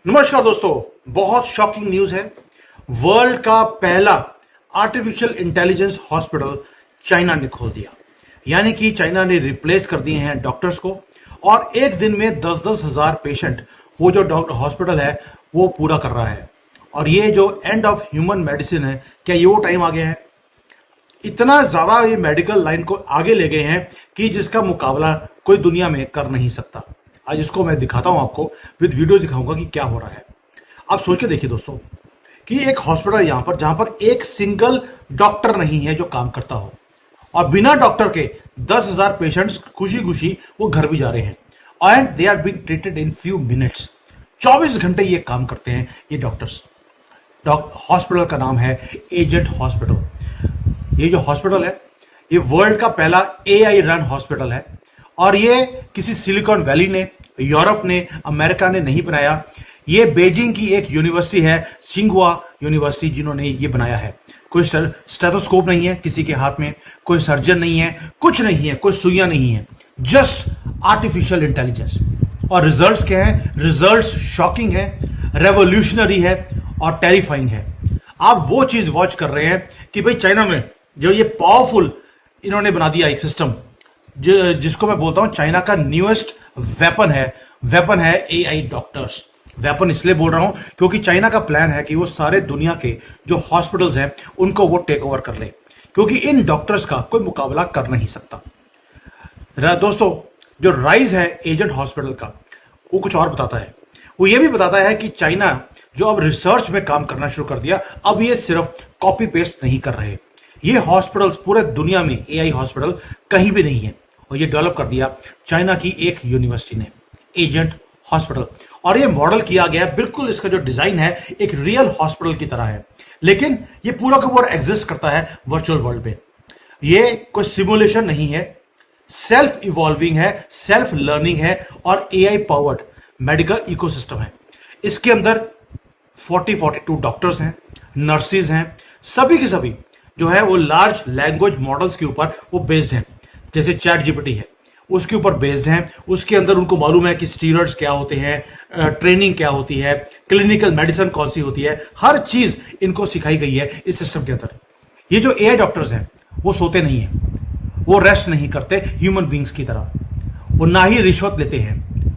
नमस्कार दोस्तों, बहुत शॉकिंग न्यूज है। वर्ल्ड का पहला आर्टिफिशियल इंटेलिजेंस हॉस्पिटल चाइना ने खोल दिया। यानी कि चाइना ने रिप्लेस कर दिए हैं डॉक्टर्स को और एक दिन में 10-10 हजार पेशेंट वो जो डॉक्टर हॉस्पिटल है वो पूरा कर रहा है। और ये जो एंड ऑफ ह्यूमन मेडिसिन है, क्या ये वो टाइम आ गया है? इतना ज्यादा ये मेडिकल लाइन को आगे ले गए हैं कि जिसका मुकाबला कोई दुनिया में कर नहीं सकता। आज इसको मैं दिखाता हूं आपको, विद वीडियो दिखाऊंगा कि क्या हो रहा है। आप सोच के देखिए दोस्तों कि एक हॉस्पिटल यहां पर जहां पर एक सिंगल डॉक्टर नहीं है जो काम करता हो, और बिना डॉक्टर के 10,000 पेशेंट्स खुशी खुशी वो घर भी जा रहे हैं and they are being treated in few minutes. 24 घंटे ये काम करते हैं ये डॉक्टर्स। हॉस्पिटल का नाम है एजेंट हॉस्पिटल। ये जो हॉस्पिटल है ये वर्ल्ड का पहला एआई रन हॉस्पिटल है और ये किसी सिलिकॉन वैली ने, यूरोप ने, अमेरिका ने नहीं बनाया। ये बीजिंग की एक यूनिवर्सिटी है, सिंगुआ यूनिवर्सिटी, जिन्होंने ये बनाया है। कोई स्टेथोस्कोप नहीं है किसी के हाथ में, कोई सर्जन नहीं है, कुछ नहीं है, कोई सुइयां नहीं है, जस्ट आर्टिफिशियल इंटेलिजेंस। और रिजल्ट्स क्या है? रिजल्ट्स शॉकिंग है, रेवोल्यूशनरी है और टेरिफाइंग है। आप वो चीज वॉच कर रहे हैं कि भाई चाइना में जो ये पावरफुल इन्होंने बना दिया एक सिस्टम, जिसको मैं बोलता हूं चाइना का न्यूएस्ट वेपन है एआई डॉक्टर्स। वेपन इसलिए बोल रहा हूं क्योंकि चाइना का प्लान है कि वो सारे दुनिया के जो हॉस्पिटल्स हैं उनको वो टेक ओवर कर ले, क्योंकि इन डॉक्टर्स का कोई मुकाबला कर नहीं सकता। दोस्तों, जो राइज है एजेंट हॉस्पिटल का, वो कुछ और बताता है। वो ये भी बताता है कि चाइना जो अब रिसर्च में काम करना शुरू कर दिया, अब ये सिर्फ कॉपी पेस्ट नहीं कर रहे। ये हॉस्पिटल्स पूरे दुनिया में एआई हॉस्पिटल कहीं भी नहीं है, और ये डेवलप कर दिया चाइना की एक यूनिवर्सिटी ने, एजेंट हॉस्पिटल। और ये मॉडल किया गया, बिल्कुल इसका जो डिजाइन है एक रियल हॉस्पिटल की तरह है, लेकिन ये पूरा का पूरा एग्जिस्ट करता है वर्चुअल वर्ल्ड में। ये कोई सिमुलेशन नहीं है, सेल्फ इवॉल्विंग है, सेल्फ लर्निंग है और एआई पावर्ड मेडिकल इकोसिस्टम है। इसके अंदर 42 डॉक्टर्स हैं, नर्सिस हैं, सभी के सभी जो है वो लार्ज लैंग्वेज मॉडल्स के ऊपर वो बेस्ड हैं। जैसे चैट जीपीटी है उसके ऊपर बेस्ड हैं। उसके अंदर उनको मालूम है कि स्टीरॉइड्स क्या होते हैं, ट्रेनिंग क्या होती है, क्लिनिकल मेडिसिन कौन सी होती है, हर चीज इनको सिखाई गई है इस सिस्टम के अंदर। ये जो एआई डॉक्टर्स हैं वो सोते नहीं है, वो रेस्ट नहीं करते ह्यूमन बींग्स की तरह। वो ना ही रिश्वत लेते हैं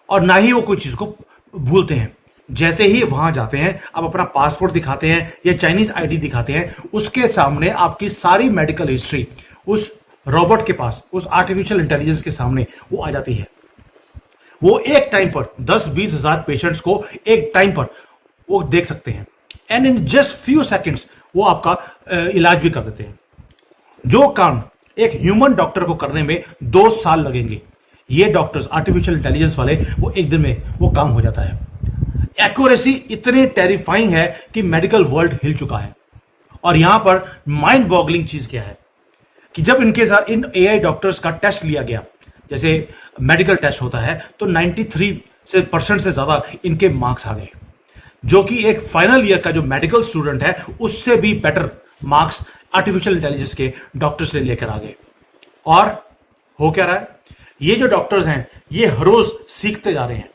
और ना ही वो कोई चीज को भूलते हैं। जैसे ही वहां जाते हैं, आप अपना पासपोर्ट दिखाते हैं या चाइनीज आईडी दिखाते हैं, उसके सामने आपकी सारी मेडिकल हिस्ट्री उस रोबोट के पास, उस आर्टिफिशियल इंटेलिजेंस के सामने वो आ जाती है। वो एक टाइम पर 10-20 हजार पेशेंट्स को एक टाइम पर वो देख सकते हैं and in just few seconds वो आपका इलाज भी कर देते हैं। जो काम एक ह्यूमन डॉक्टर को करने में 2 साल लगेंगे, ये डॉक्टर्स आर्टिफिशियल इंटेलिजेंस वाले वो एक दिन में वो काम हो जाता है। एक्यूरेसी इतनी टेरिफाइंग है कि मेडिकल वर्ल्ड हिल चुका है। और यहां पर माइंड बॉगलिंग चीज क्या है कि जब इनके साथ इन एआई डॉक्टर्स का टेस्ट लिया गया, जैसे मेडिकल टेस्ट होता है, तो 93% से ज्यादा इनके मार्क्स आ गए, जो कि एक फाइनल ईयर का जो मेडिकल स्टूडेंट है उससे भी बेटर मार्क्स आर्टिफिशियल इंटेलिजेंस के डॉक्टर्स ने लेकर आ गए। और हो क्या रहा है, ये जो डॉक्टर्स हैं ये हर रोज सीखते जा रहे हैं।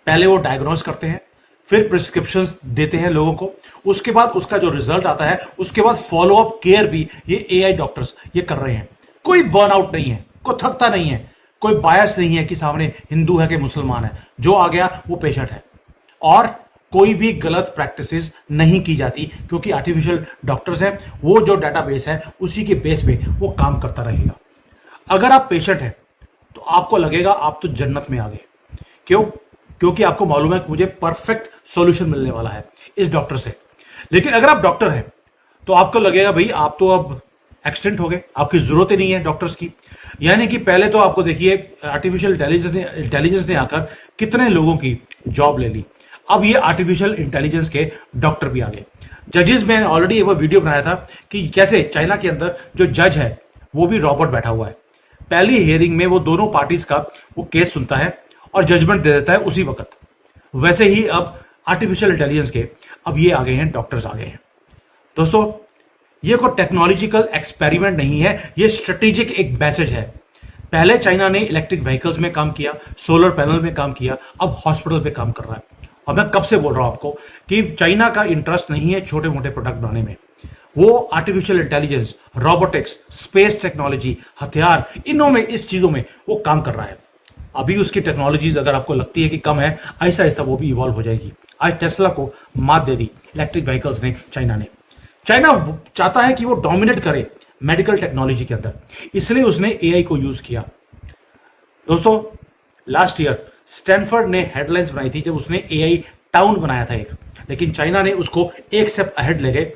पहले वो डायग्नोस करते हैं, फिर प्रिस्क्रिप्शन देते हैं लोगों को, उसके बाद उसका जो रिजल्ट आता है उसके बाद फॉलो अप केयर भी ये एआई डॉक्टर्स ये कर रहे हैं। कोई बर्नआउट नहीं है, कोई थकता नहीं है, कोई बायस नहीं है कि सामने हिंदू है कि मुसलमान है, जो आ गया वो पेशेंट है। और कोई भी गलत प्रैक्टिसेस नहीं की जाती, क्योंकि आर्टिफिशियल डॉक्टर्स हैं, वो जो डेटाबेस है उसी के बेस पे वो काम करता रहेगा। अगर आप पेशेंट हैं तो आपको लगेगा आप तो जन्नत में आ गए। क्यों? क्योंकि आपको मालूम है कि मुझे परफेक्ट सॉल्यूशन मिलने वाला है इस डॉक्टर से। लेकिन अगर आप डॉक्टर हैं तो आपको लगेगा भाई आप तो अब एक्सटेंट हो गए, आपकी जरूरत ही नहीं है डॉक्टर्स की। यानी कि पहले तो आपको देखिए आर्टिफिशियल इंटेलिजेंस ने आकर कितने लोगों की जॉब ले ली, अब ये आर्टिफिशियल इंटेलिजेंस के डॉक्टर भी आ गए। जजेस में ऑलरेडी एक वीडियो बनाया था कि कैसे चाइना के अंदर जो जज है वो भी रोबोट बैठा हुआ है। पहली हियरिंग में वो दोनों पार्टीज का वो केस सुनता है और जजमेंट दे देता है उसी वक्त। वैसे ही अब आर्टिफिशियल इंटेलिजेंस के अब ये आ गए हैं, डॉक्टर्स आ गए हैं। दोस्तों, ये कोई टेक्नोलॉजिकल एक्सपेरिमेंट नहीं है, ये स्ट्रेटेजिक एक मैसेज है। पहले चाइना ने इलेक्ट्रिक व्हीकल्स में काम किया, सोलर पैनल में काम किया, अब हॉस्पिटल पे काम कर रहा है। और मैं कब से बोल रहा हूं आपको कि चाइना का इंटरेस्ट नहीं है छोटे मोटे प्रोडक्ट बनाने में। वो artificial intelligence, robotics, space technology, हथियार, इनों में, इस चीजों में वो काम कर रहा है। अभी उसकी टेक्नोलॉजीज अगर आपको लगती है कि कम है, आहिस्ता आहिस्ता वो भी इवॉल्व हो जाएगी। आज टेस्ला को मात दे दी इलेक्ट्रिक व्हीकल्स ने चाइना ने। चाइना चाहता है कि वो डोमिनेट करे मेडिकल टेक्नोलॉजी के अंदर, इसलिए उसने एआई को यूज किया। दोस्तों, लास्ट ईयर स्टैनफोर्ड ने हेडलाइंस बनाई थी जब उसने एआई टाउन बनाया था एक, लेकिन चाइना ने उसको एक स्टेप अहेड ले गए